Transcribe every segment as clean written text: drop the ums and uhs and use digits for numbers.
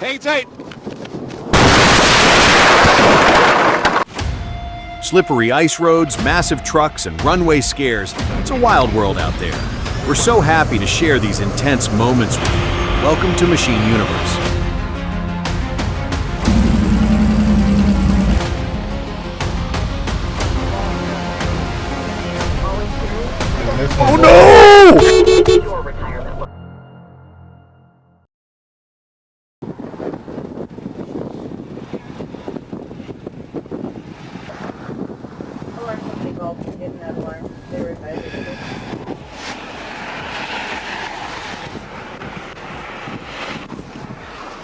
Hang tight. Slippery ice roads, massive trucks, and runway scares. It's a wild world out there. We're so happy to share these intense moments with you. Welcome to Machine Universe. Oh no!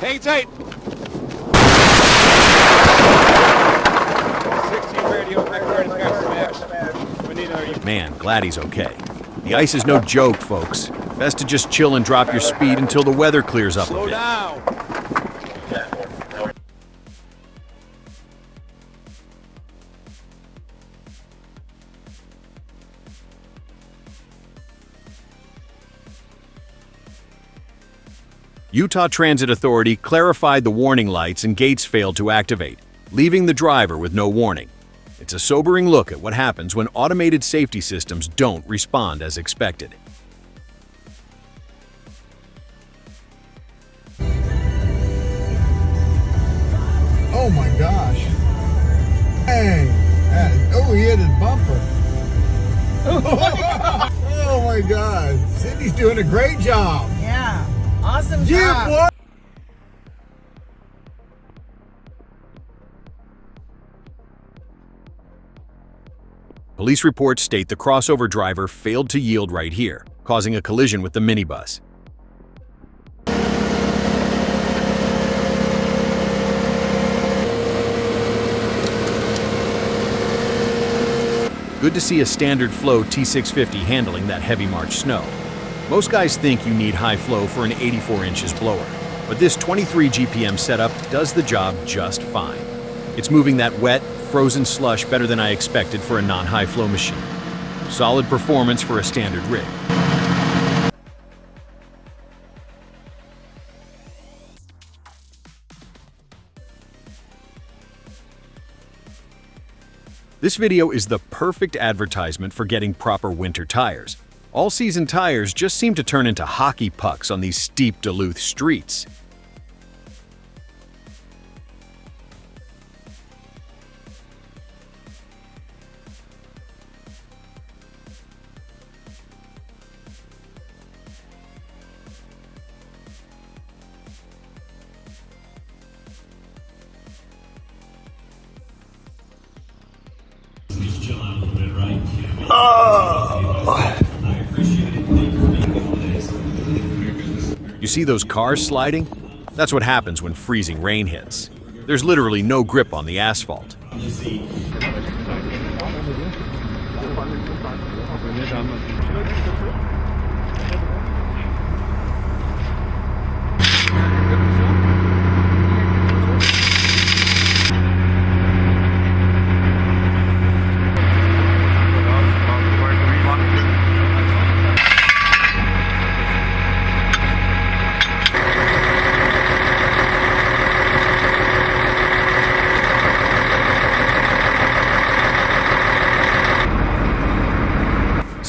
Hang tight. 16 radio, McLaren has got smashed. We need another. Man, glad he's okay. The ice is no joke, folks. Best to just chill and drop your speed until the weather clears up a Slow bit. down. Utah Transit Authority clarified the warning lights and gates failed to activate, leaving the driver with no warning. It's a sobering look at what happens when automated safety systems don't respond as expected. Oh my gosh. Hey. Oh, he hit his bumper. Oh my God. Sydney's doing a great job. Yeah. Awesome Jim, job. what? Police reports state the crossover driver failed to yield right here, causing a collision with the minibus. Good to see a standard flow T650 handling that heavy March snow. Most guys think you need high flow for an 84 inches blower, but this 23 GPM setup does the job just fine. It's moving that wet, frozen slush better than I expected for a non-high flow machine. Solid performance for a standard rig. This video is the perfect advertisement for getting proper winter tires. All-season tires just seem to turn into hockey pucks on these steep Duluth streets. You see those cars sliding? That's what happens when freezing rain hits. There's literally no grip on the asphalt.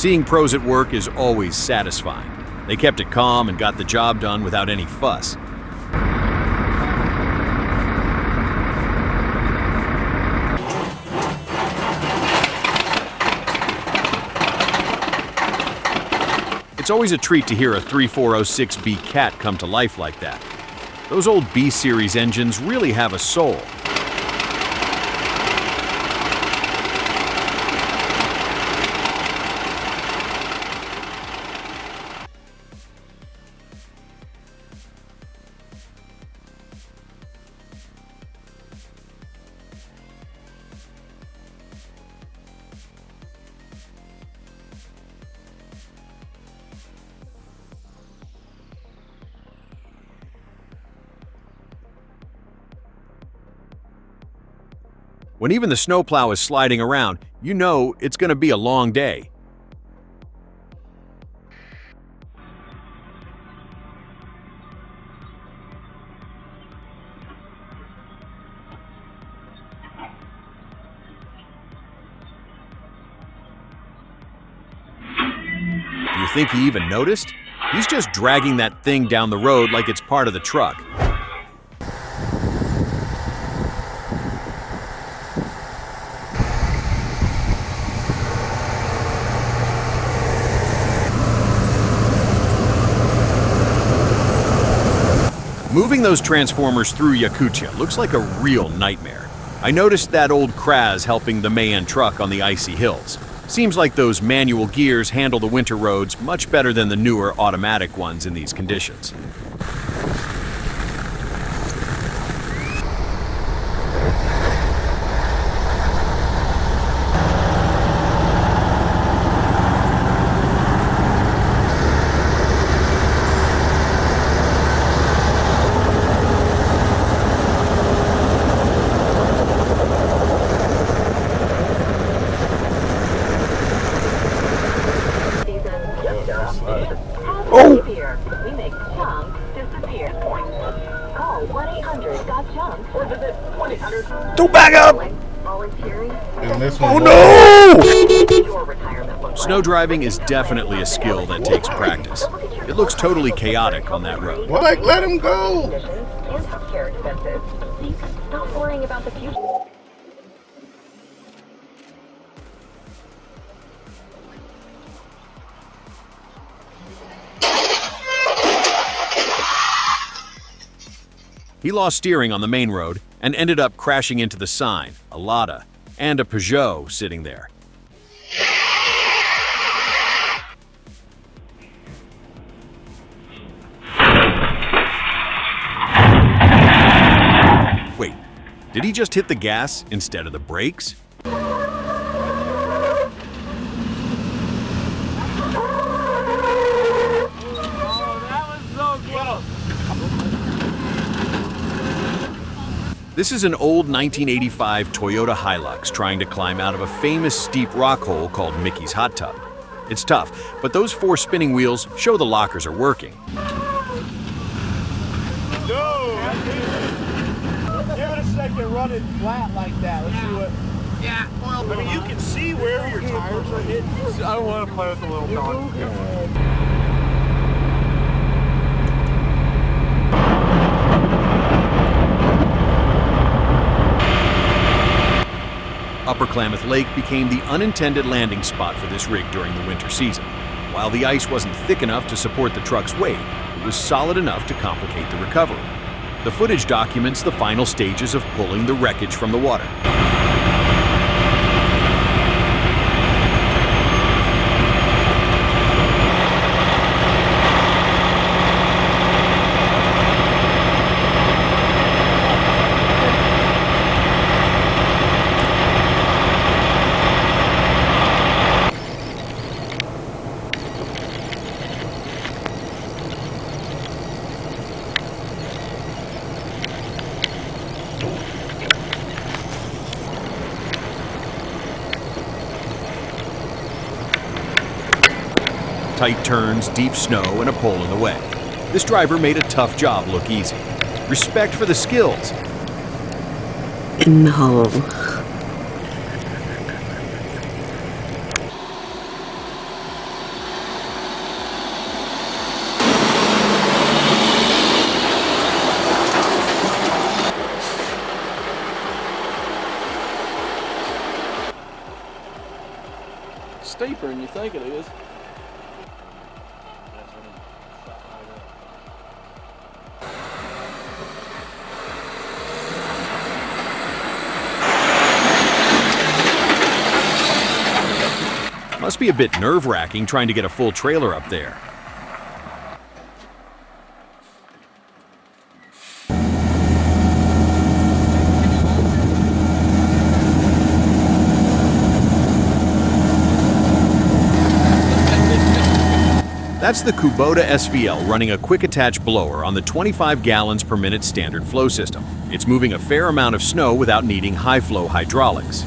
Seeing pros at work is always satisfying. They kept it calm and got the job done without any fuss. It's always a treat to hear a 3406B Cat come to life like that. Those old B-Series engines really have a soul. When even the snowplow is sliding around, you know it's going to be a long day. think he even noticed? He's just dragging that thing down the road like it's part of the truck. Moving those transformers through Yakutia looks like a real nightmare. I noticed that old Kraz helping the Mayan truck on the icy hills. Seems like those manual gears handle the winter roads much better than the newer automatic ones in these conditions. Oh! We make junk disappear. Call 1-800-GOT-JUNK or visit 1-800. Don't back up! Volunteering. Oh no! Your retirement looks Snow driving is definitely a skill that takes practice. It looks totally chaotic on that road. Well, like, let him go. conditions and healthcare expenses. So you can stop worrying about the future. He lost steering on the main road and ended up crashing into the sign, a Lada, and a Peugeot sitting there. Wait, did he just hit the gas instead of the brakes? This is an old 1985 Toyota Hilux trying to climb out of a famous steep rock hole called Mickey's Hot Tub. It's tough, but those 4 spinning wheels show the lockers are working. Go! Give it a second, run it flat like that. Let's see what. Yeah, well, I mean, you can see where your tires are hitting. I don't want to play with the little dog. Upper Klamath Lake became the unintended landing spot for this rig during the winter season. While the ice wasn't thick enough to support the truck's weight, it was solid enough to complicate the recovery. The footage documents the final stages of pulling the wreckage from the water. Tight turns, deep snow, and a pole in the way. This driver made a tough job look easy. Respect for the skills. In the hole. steeper than you think it is. Must be a bit nerve-wracking trying to get a full trailer up there. That's the Kubota SVL running a quick attach blower on the 25 gallons per minute standard flow system. It's moving a fair amount of snow without needing high flow hydraulics.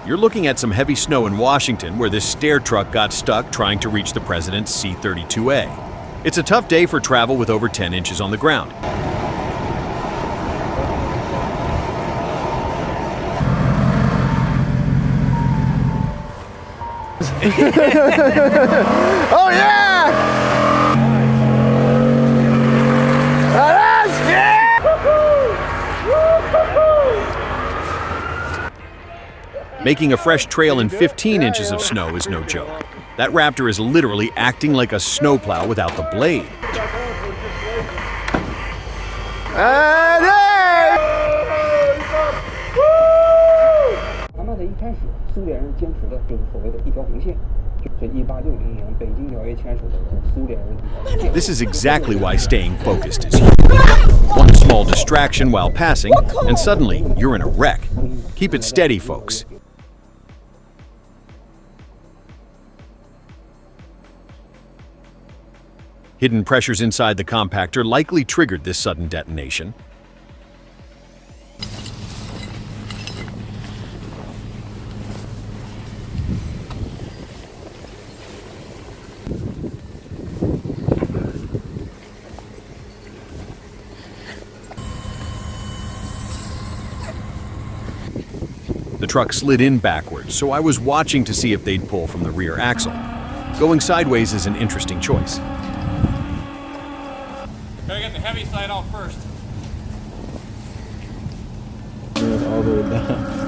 You're looking at some heavy snow in Washington where this stair truck got stuck trying to reach the president's C-32A. It's a tough day for travel with over 10 inches on the ground. Oh yeah! That's Making a fresh trail in 15 inches of snow is no joke. That Raptor is literally acting like a snowplow without the blade. This is exactly why staying focused is huge. One small distraction while passing, and suddenly you're in a wreck. Keep it steady, folks. Hidden pressures inside the compactor likely triggered this sudden detonation. The truck slid in backwards, so I was watching to see if they'd pull from the rear axle. Going sideways is an interesting choice. Gotta get the heavy side off first. All the way down.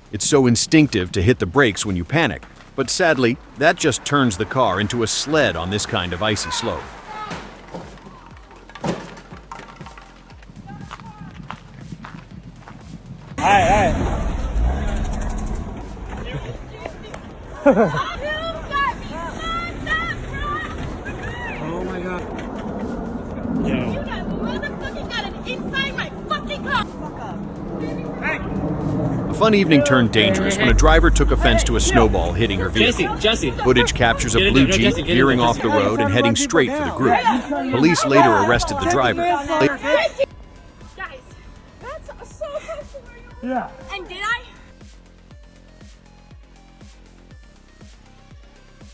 It's so instinctive to hit the brakes when you panic, but sadly, that just turns the car into a sled on this kind of icy slope. Oh my god. You guys motherfucking got it inside my fucking car! A fun evening turned dangerous when a driver took offense to a snowball hitting her vehicle. Jesse. Footage captures a blue Jeep veering off the road and heading straight for the group. Police later arrested the driver. Guys, that's so close to where you were. Yeah. And did I?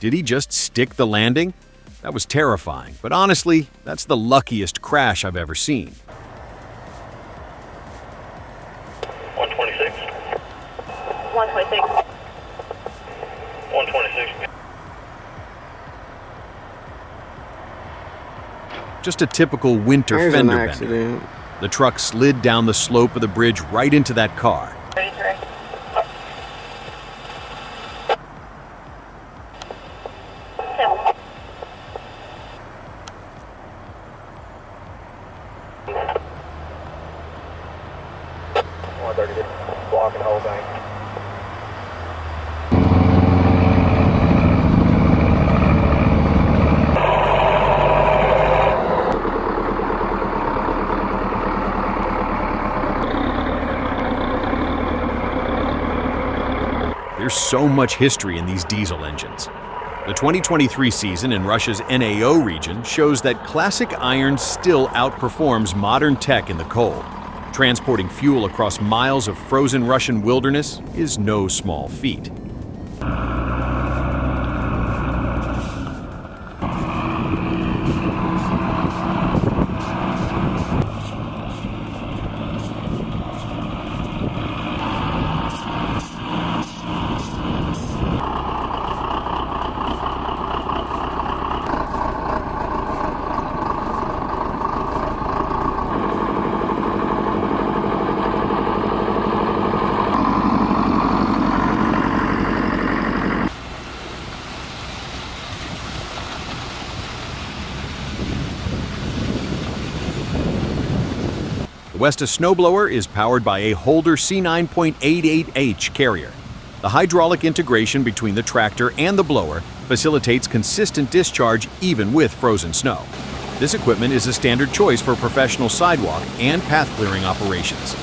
Did he just stick the landing? That was terrifying, but honestly, that's the luckiest crash I've ever seen. 126. 126. 126. Just a typical winter There's an fender bender. accident. The truck slid down the slope of the bridge right into that car. 33. Blocking the whole bank. There's so much history in these diesel engines. The 2023 season in Russia's NAO region shows that classic iron still outperforms modern tech in the cold. Transporting fuel across miles of frozen Russian wilderness is no small feat. wildest snowblower is powered by a Holder C9.88H carrier. The hydraulic integration between the tractor and the blower facilitates consistent discharge even with frozen snow. This equipment is a standard choice for professional sidewalk and path clearing operations.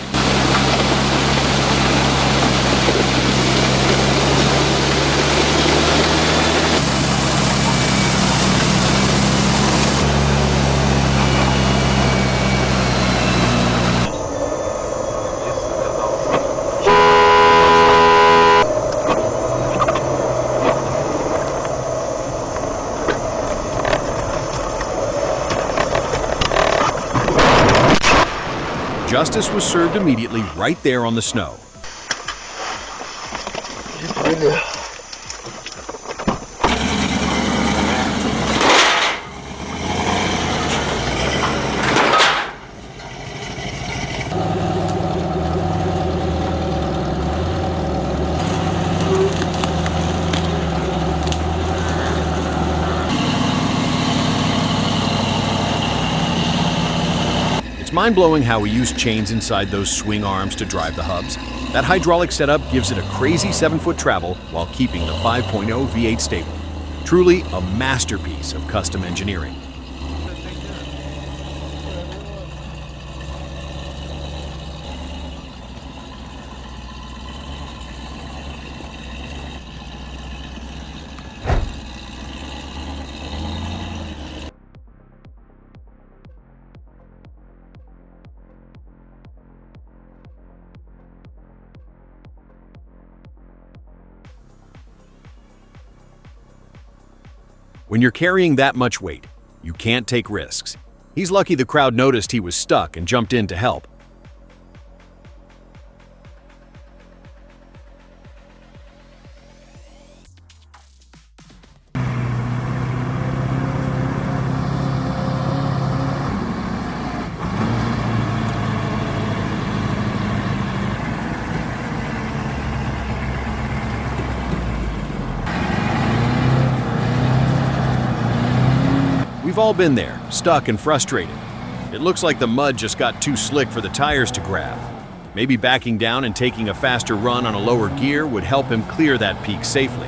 Justice was served immediately right there on the snow. It's mind-blowing how we use chains inside those swing arms to drive the hubs. That hydraulic setup gives it a crazy 7-foot travel while keeping the 5.0 V8 stable. Truly a masterpiece of custom engineering. When you're carrying that much weight, you can't take risks. He's lucky the crowd noticed he was stuck and jumped in to help. We've all been there, stuck and frustrated. It looks like the mud just got too slick for the tires to grab. Maybe backing down and taking a faster run on a lower gear would help him clear that peak safely.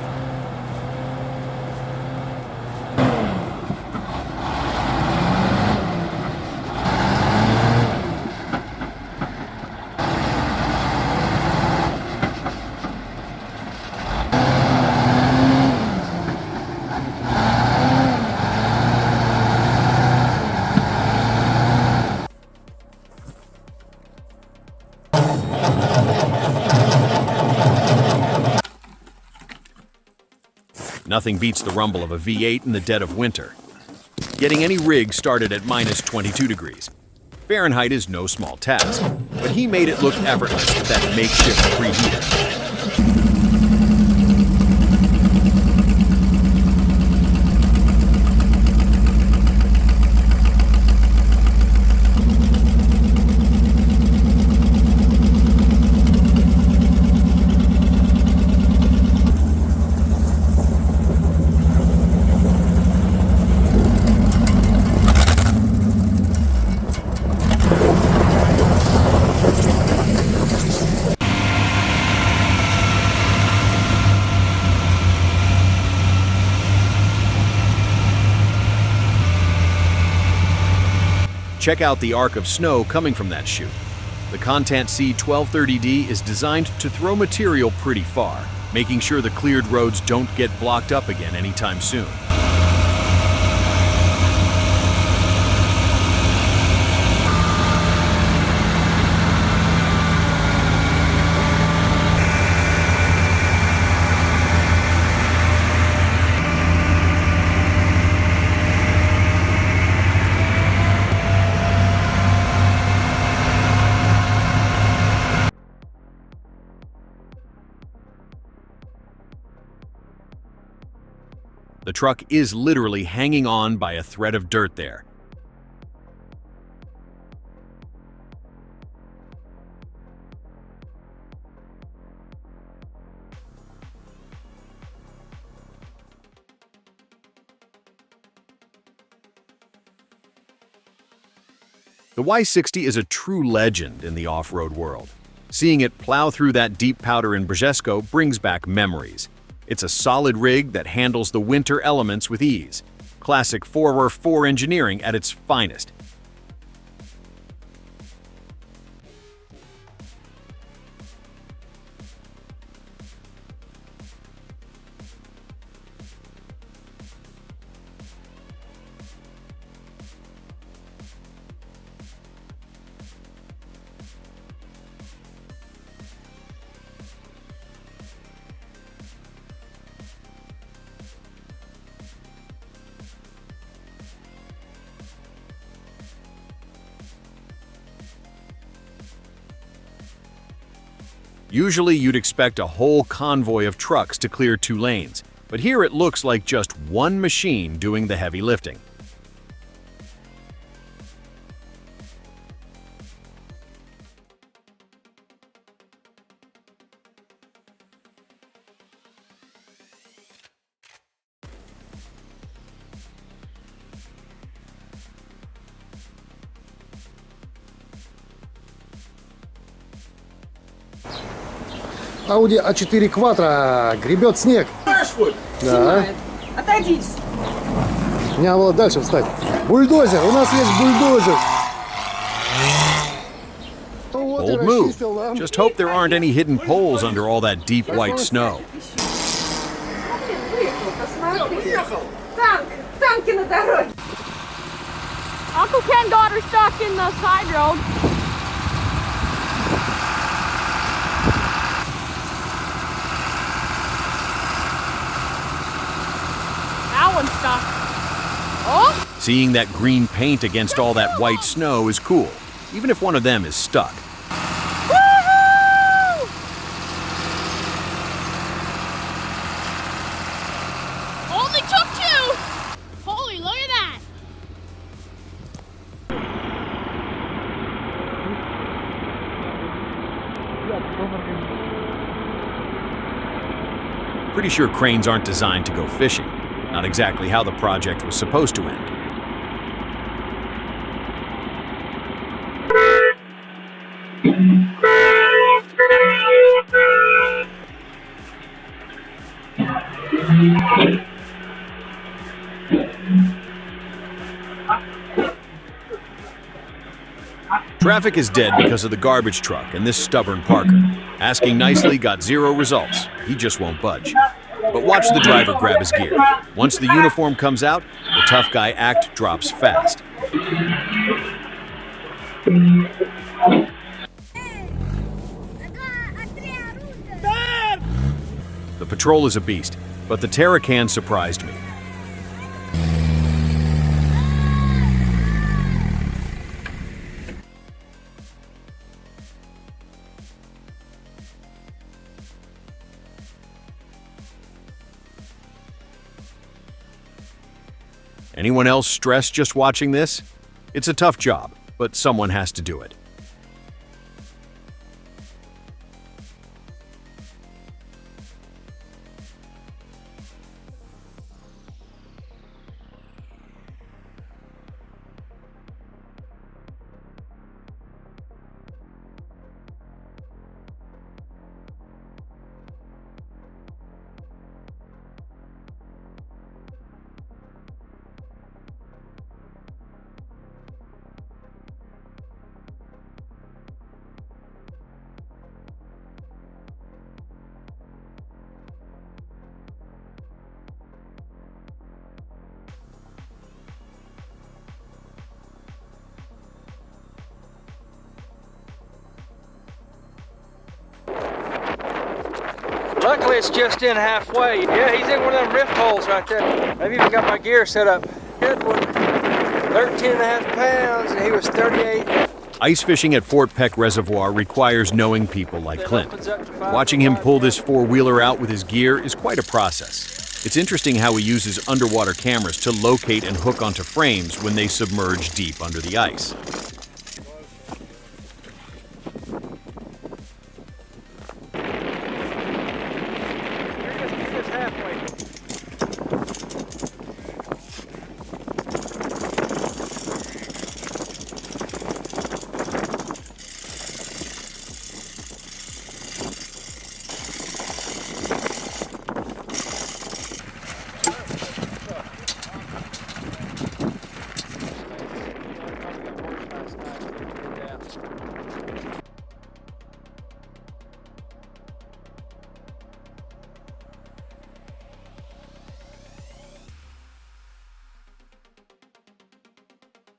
Nothing beats the rumble of a V8 in the dead of winter. Getting any rig started at minus 22 degrees. Fahrenheit is no small task, but he made it look effortless with that makeshift preheater. Check out the arc of snow coming from that chute. The Contant C1230D is designed to throw material pretty far, making sure the cleared roads don't get blocked up again anytime soon. The truck is literally hanging on by a thread of dirt there. The The Y60 is a true legend in the off-road world. Seeing it plow through that deep powder in Brzesko brings back memories. It's a solid rig that handles the winter elements with ease. Classic 4x4 engineering at its finest. Usually you'd expect a whole convoy of trucks to clear 2 lanes, but here it looks like just one machine doing the heavy lifting. Audi A4 Quattro гребет снег. Да. Отойдите. Не, вот дальше встать. Бульдозер, у нас есть бульдозер. Bold move. Just hope there aren't any hidden poles under all that deep white snow. Танки на дороге. Uncle Ken got her stuck in the side road. That one's stuck. Oh! Seeing that green paint against all that white snow is cool, even if one of them is stuck. Woohoo! Only took 2. Holy, look at that. Pretty sure cranes aren't designed to go fishing. Not exactly how the project was supposed to end. Traffic is dead because of the garbage truck and this stubborn Parker. Asking nicely got 0 results. He just won't budge. But watch the driver grab his gear. Once the uniform comes out, the tough guy act drops fast. The patrol is a beast, but the Terracan surprised me. Anyone else stressed just watching this? It's a tough job, but someone has to do it. Luckily, it's just in halfway. Yeah, he's in one of them rift holes right there. I've even got my gear set up. Good one. 13.5 pounds, and he was 38. Ice fishing at Fort Peck Reservoir requires knowing people like Clint. Watching him pull this four-wheeler out with his gear is quite a process. It's interesting how he uses underwater cameras to locate and hook onto frames when they submerge deep under the ice.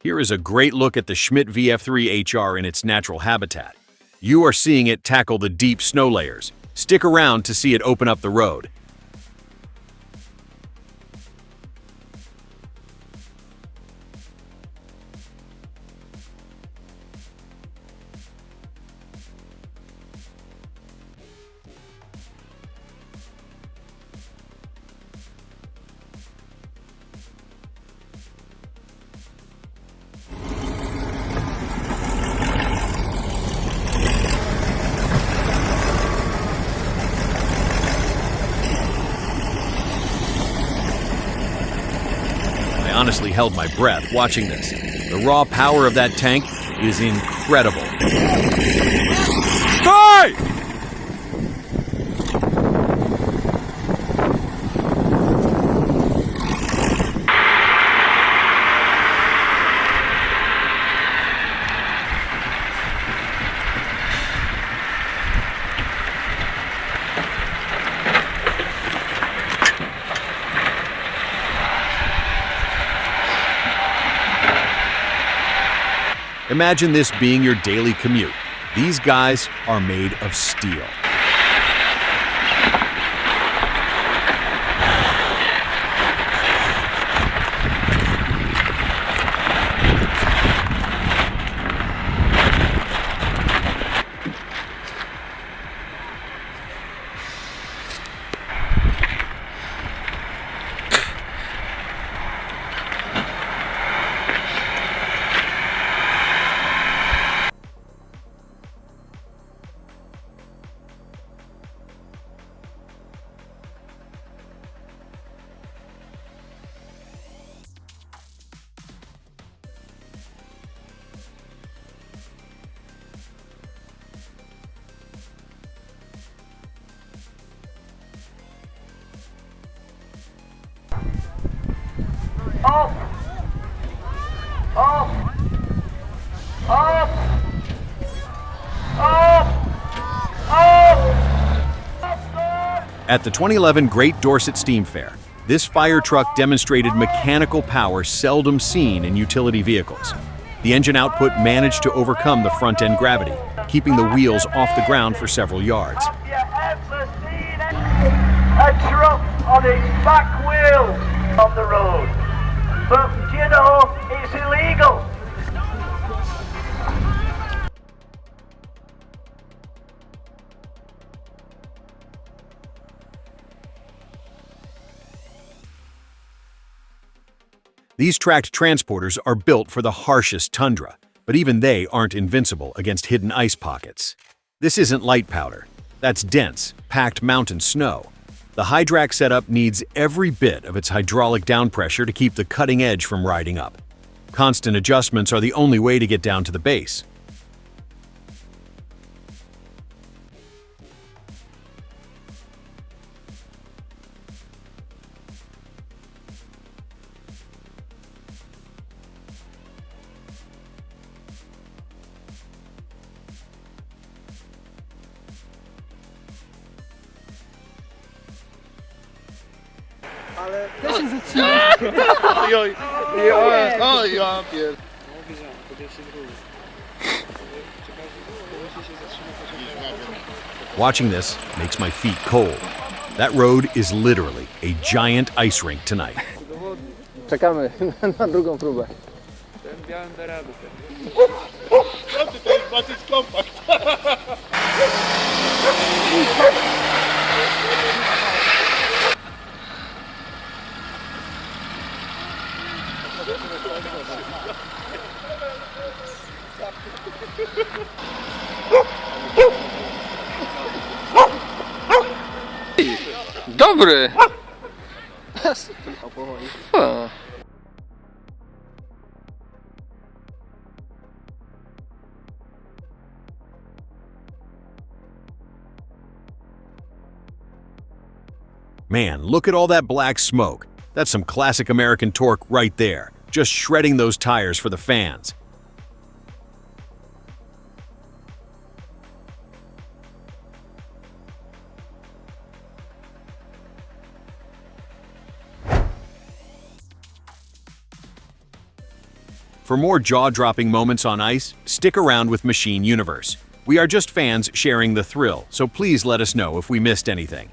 Here is a great look at the Schmidt VF3HR in its natural habitat. You are seeing it tackle the deep snow layers. Stick around to see it open up the road. I honestly held my breath watching this. The raw power of that tank is incredible. Hey! Imagine this being your daily commute. These guys are made of steel. At the 2011 Great Dorset Steam Fair, this fire truck demonstrated mechanical power seldom seen in utility vehicles. The engine output managed to overcome the front-end gravity, keeping the wheels off the ground for several yards. Have you ever seen a truck on its back wheels on the road? But, you know, it's illegal. These tracked transporters are built for the harshest tundra, but even they aren't invincible against hidden ice pockets. This isn't light powder. That's dense, packed mountain snow. The Hydrac setup needs every bit of its hydraulic down pressure to keep the cutting edge from riding up. Constant adjustments are the only way to get down to the base. Watching this makes my feet cold. That road is literally a giant ice rink tonight. Czekamy na drugą próbę. Dobry! Man, look at all that black smoke. That's some classic American torque right there, just shredding those tires for the fans. For more jaw-dropping moments on ice, stick around with Machine Universe. We are just fans sharing the thrill, so please let us know if we missed anything.